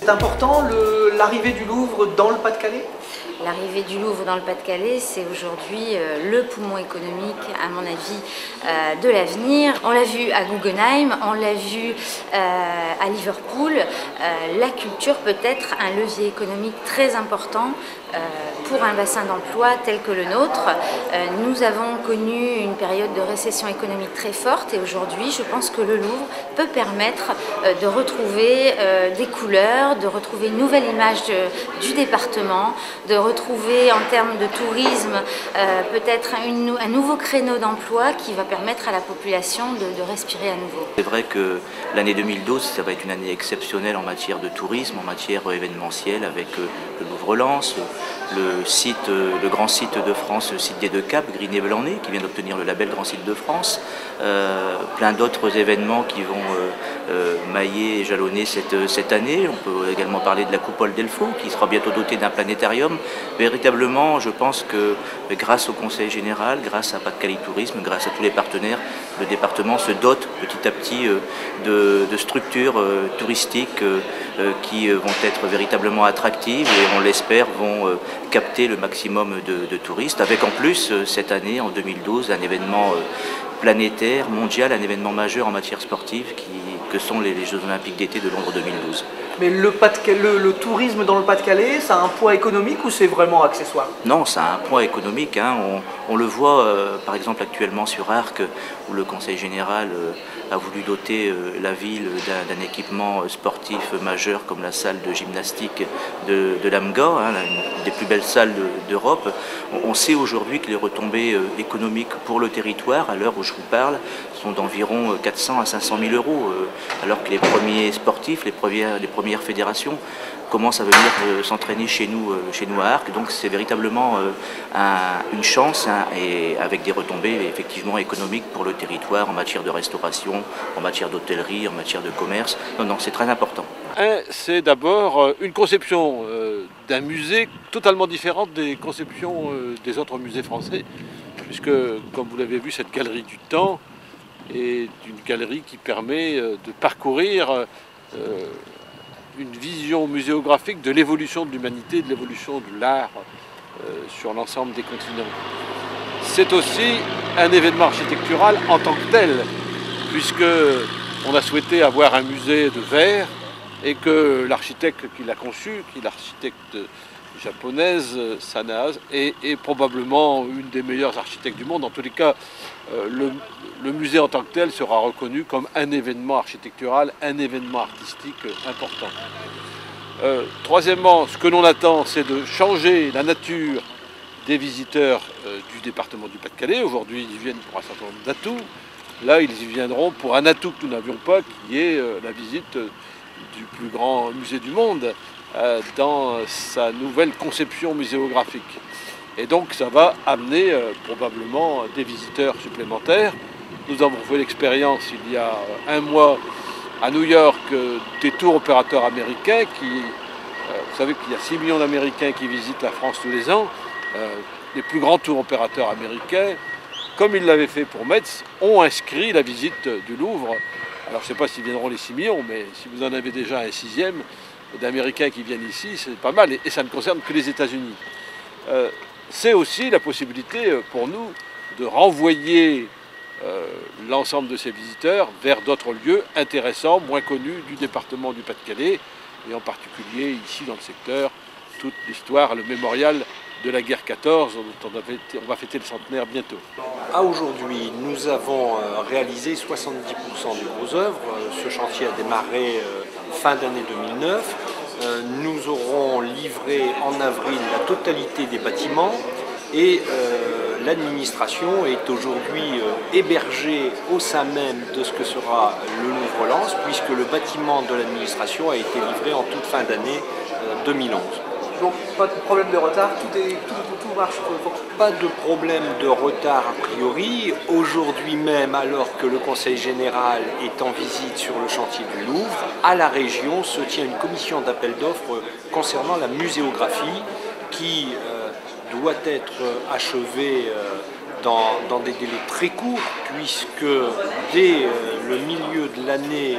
C'est important l'arrivée du Louvre dans le Pas-de-Calais? L'arrivée du Louvre dans le Pas-de-Calais, c'est aujourd'hui le poumon économique, à mon avis, de l'avenir. On l'a vu à Guggenheim, on l'a vu à Liverpool. La culture peut être un levier économique très important pour un bassin d'emploi tel que le nôtre. Nous avons connu une période de récession économique très forte et aujourd'hui, je pense que le Louvre peut permettre de retrouver des couleurs, de retrouver une nouvelle image du département, de retrouver en termes de tourisme peut-être un nouveau créneau d'emploi qui va permettre à la population de respirer à nouveau. C'est vrai que l'année 2012, ça va être une année exceptionnelle en matière de tourisme, en matière événementielle, avec le Louvre-Lens, le grand site de France, le site des Deux Caps, Grinet-Blanay, qui vient d'obtenir le label Grand Site de France, plein d'autres événements qui vont mailler et jalonner cette année. On peut également parler de la coupole d'Elfaux, qui sera bientôt dotée d'un planétarium. Véritablement, je pense que grâce au Conseil général, grâce à Pas-de-Calais Tourisme, grâce à tous les partenaires, le département se dote petit à petit de structures touristiques qui vont être véritablement attractives et on l'espère vont capter le maximum de touristes, avec en plus cette année, en 2012, un événement planétaire, mondial, un événement majeur en matière sportive que sont les Jeux Olympiques d'été de Londres 2012. Mais le tourisme dans le Pas-de-Calais, ça a un poids économique ou c'est vraiment accessoire? Non, ça a un poids économique. Hein. On le voit par exemple actuellement sur Arques, où le Conseil général a voulu doter la ville d'un équipement sportif majeur comme la salle de gymnastique de l'AMGA, hein, une des plus belles salles d'Europe. On sait aujourd'hui que les retombées économiques pour le territoire, à l'heure où je vous parle, sont d'environ 400 à 500 000 euros, alors que les premiers sportifs, les premières fédérations commencent à venir s'entraîner chez nous à Arques. Donc c'est véritablement une chance, hein, et avec des retombées effectivement économiques pour le territoire en matière de restauration, en matière d'hôtellerie, en matière de commerce. Non, c'est très important. C'est d'abord une conception d'un musée totalement différente des conceptions des autres musées français, puisque, comme vous l'avez vu, cette galerie du temps est une galerie qui permet de parcourir une vision muséographique de l'évolution de l'humanité, de l'évolution de l'art sur l'ensemble des continents. C'est aussi un événement architectural en tant que tel, puisque on a souhaité avoir un musée de verre et que l'architecte qui l'a conçu, qui est l'architecte japonaise, Sanaz, est probablement une des meilleures architectes du monde. En tous les cas, le musée en tant que tel sera reconnu comme un événement architectural, un événement artistique important. Troisièmement, ce que l'on attend, c'est de changer la nature des visiteurs du département du Pas-de-Calais. Aujourd'hui, ils viennent pour un certain nombre d'atouts. Là, ils y viendront pour un atout que nous n'avions pas, qui est la visite du plus grand musée du monde dans sa nouvelle conception muséographique. Et donc ça va amener probablement des visiteurs supplémentaires. Nous avons fait l'expérience il y a un mois à New York des tours opérateurs américains vous savez qu'il y a 6 millions d'Américains qui visitent la France tous les ans. Les plus grands tours opérateurs américains, comme ils l'avaient fait pour Metz, ont inscrit la visite du Louvre. Alors je ne sais pas s'ils viendront les 6 millions, mais si vous en avez déjà un sixième d'Américains qui viennent ici, c'est pas mal, et ça ne concerne que les États-Unis. C'est aussi la possibilité pour nous de renvoyer l'ensemble de ces visiteurs vers d'autres lieux intéressants, moins connus du département du Pas-de-Calais, et en particulier ici dans le secteur, toute l'histoire, le mémorial de la guerre 14, dont on va fêter le centenaire bientôt. À aujourd'hui, nous avons réalisé 70% des gros œuvres. Ce chantier a démarré fin d'année 2009. Nous aurons livré en avril la totalité des bâtiments et l'administration est aujourd'hui hébergée au sein même de ce que sera le Louvre-Lens, puisque le bâtiment de l'administration a été livré en toute fin d'année 2011. Donc pas de problème de retard, tout marche. Pas de problème de retard a priori. Aujourd'hui même, alors que le Conseil général est en visite sur le chantier du Louvre, à la région se tient une commission d'appel d'offres concernant la muséographie qui doit être achevée dans des délais très courts, puisque dès le milieu de l'année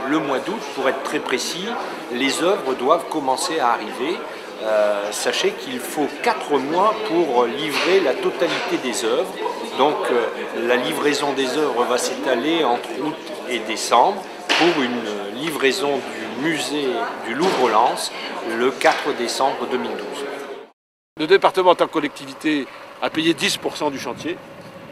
le mois d'août, pour être très précis, les œuvres doivent commencer à arriver. Sachez qu'il faut 4 mois pour livrer la totalité des œuvres. Donc la livraison des œuvres va s'étaler entre août et décembre pour une livraison du musée du Louvre-Lens le 4 décembre 2012. Le département en tant que collectivité a payé 10% du chantier.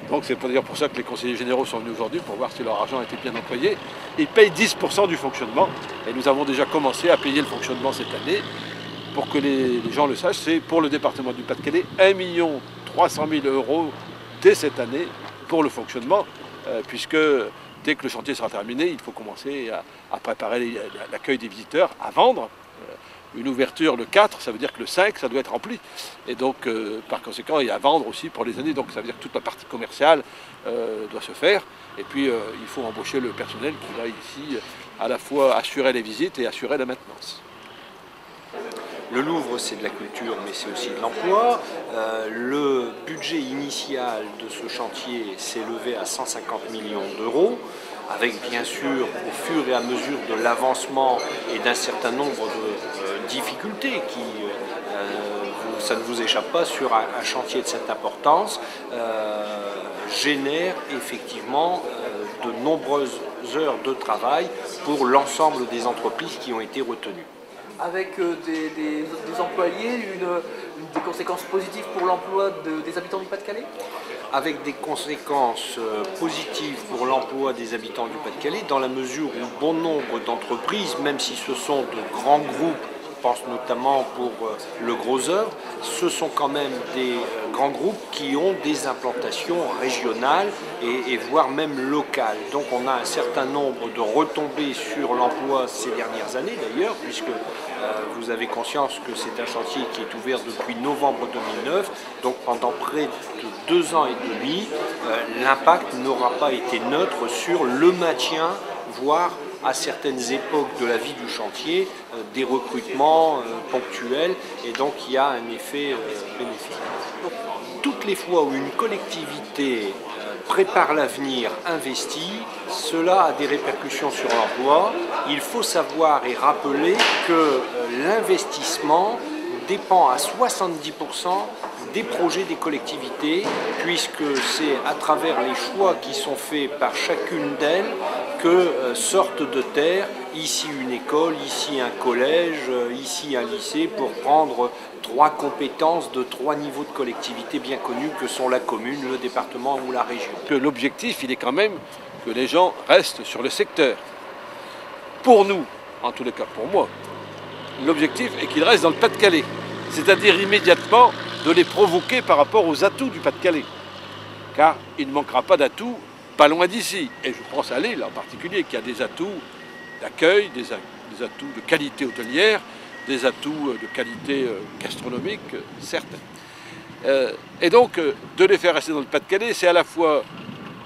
Donc c'est d'ailleurs pour ça que les conseillers généraux sont venus aujourd'hui pour voir si leur argent a été bien employé. Ils payent 10% du fonctionnement et nous avons déjà commencé à payer le fonctionnement cette année. Pour que les gens le sachent, c'est pour le département du Pas-de-Calais 1 300 000 € dès cette année pour le fonctionnement, puisque dès que le chantier sera terminé, il faut commencer à préparer l'accueil des visiteurs, à vendre. Une ouverture le 4, ça veut dire que le 5, ça doit être rempli. Et donc, par conséquent, il y a à vendre aussi pour les années. Donc, ça veut dire que toute la partie commerciale doit se faire. Et puis, il faut embaucher le personnel qui va ici à la fois assurer les visites et assurer la maintenance. Le Louvre, c'est de la culture, mais c'est aussi de l'emploi. Le budget initial de ce chantier s'est levé à 150 millions d'euros, avec bien sûr, au fur et à mesure de l'avancement et d'un certain nombre de difficultés qui, ça ne vous échappe pas, sur un chantier de cette importance, génère effectivement de nombreuses heures de travail pour l'ensemble des entreprises qui ont été retenues. Avec des employés, des conséquences positives pour l'emploi des habitants du Pas-de-Calais? Avec des conséquences positives pour l'emploi des habitants du Pas-de-Calais, dans la mesure où bon nombre d'entreprises, même si ce sont de grands groupes, je pense notamment pour le gros œuvre, ce sont quand même des grands groupes qui ont des implantations régionales et voire même locales. Donc on a un certain nombre de retombées sur l'emploi ces dernières années d'ailleurs, puisque vous avez conscience que c'est un chantier qui est ouvert depuis novembre 2009, donc pendant près de 2 ans et demi, l'impact n'aura pas été neutre sur le maintien, voire à certaines époques de la vie du chantier, des recrutements ponctuels, et donc il y a un effet bénéfique. Toutes les fois où une collectivité prépare l'avenir, investit, cela a des répercussions sur l'emploi. Il faut savoir et rappeler que l'investissement dépend à 70% des projets des collectivités, puisque c'est à travers les choix qui sont faits par chacune d'elles que sortent de terre, ici une école, ici un collège, ici un lycée, pour prendre 3 compétences de 3 niveaux de collectivité bien connus que sont la commune, le département ou la région. L'objectif, il est quand même que les gens restent sur le secteur. Pour nous, en tous les cas pour moi, l'objectif est qu'ils restent dans le Pas-de-Calais, c'est-à-dire immédiatement de les provoquer par rapport aux atouts du Pas-de-Calais. Car il ne manquera pas d'atouts pas loin d'ici. Et je pense à Lille en particulier, qui a des atouts d'accueil, des atouts de qualité hôtelière, des atouts de qualité gastronomique, certes. Et donc, de les faire rester dans le Pas-de-Calais, c'est à la fois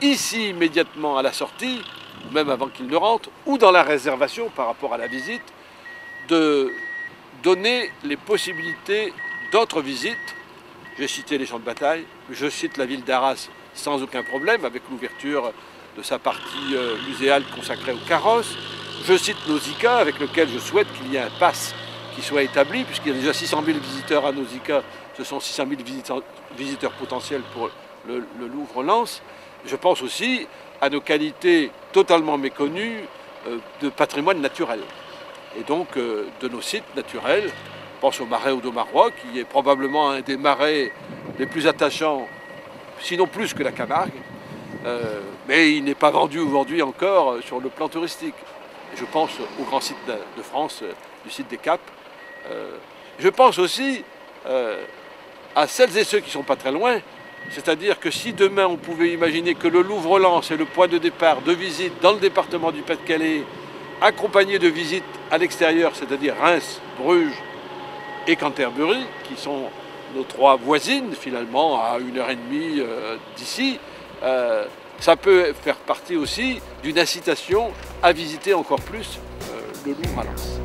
ici, immédiatement à la sortie, même avant qu'ils ne rentrent, ou dans la réservation par rapport à la visite, de donner les possibilités d'autres visites. J'ai cité les champs de bataille, je cite la ville d'Arras sans aucun problème, avec l'ouverture de sa partie muséale consacrée aux carrosses. Je cite Nausicaa, avec lequel je souhaite qu'il y ait un pass qui soit établi, puisqu'il y a déjà 600 000 visiteurs à Nausicaa, ce sont 600 000 visiteurs potentiels pour le Louvre-Lens. Je pense aussi à nos qualités totalement méconnues de patrimoine naturel, et donc de nos sites naturels. Je pense au marais Audomarois, qui est probablement un des marais les plus attachants, sinon plus que la Camargue, mais il n'est pas vendu aujourd'hui encore sur le plan touristique. Je pense au grand site de France, du site des Caps. Je pense aussi à celles et ceux qui ne sont pas très loin, c'est-à-dire que si demain on pouvait imaginer que le Louvre-Lens est le point de départ de visite dans le département du Pas-de-Calais, accompagné de visites à l'extérieur, c'est-à-dire Reims, Bruges et Canterbury, qui sont nos 3 voisines finalement à 1h30 d'ici, ça peut faire partie aussi d'une incitation à visiter encore plus le Louvre à Lens.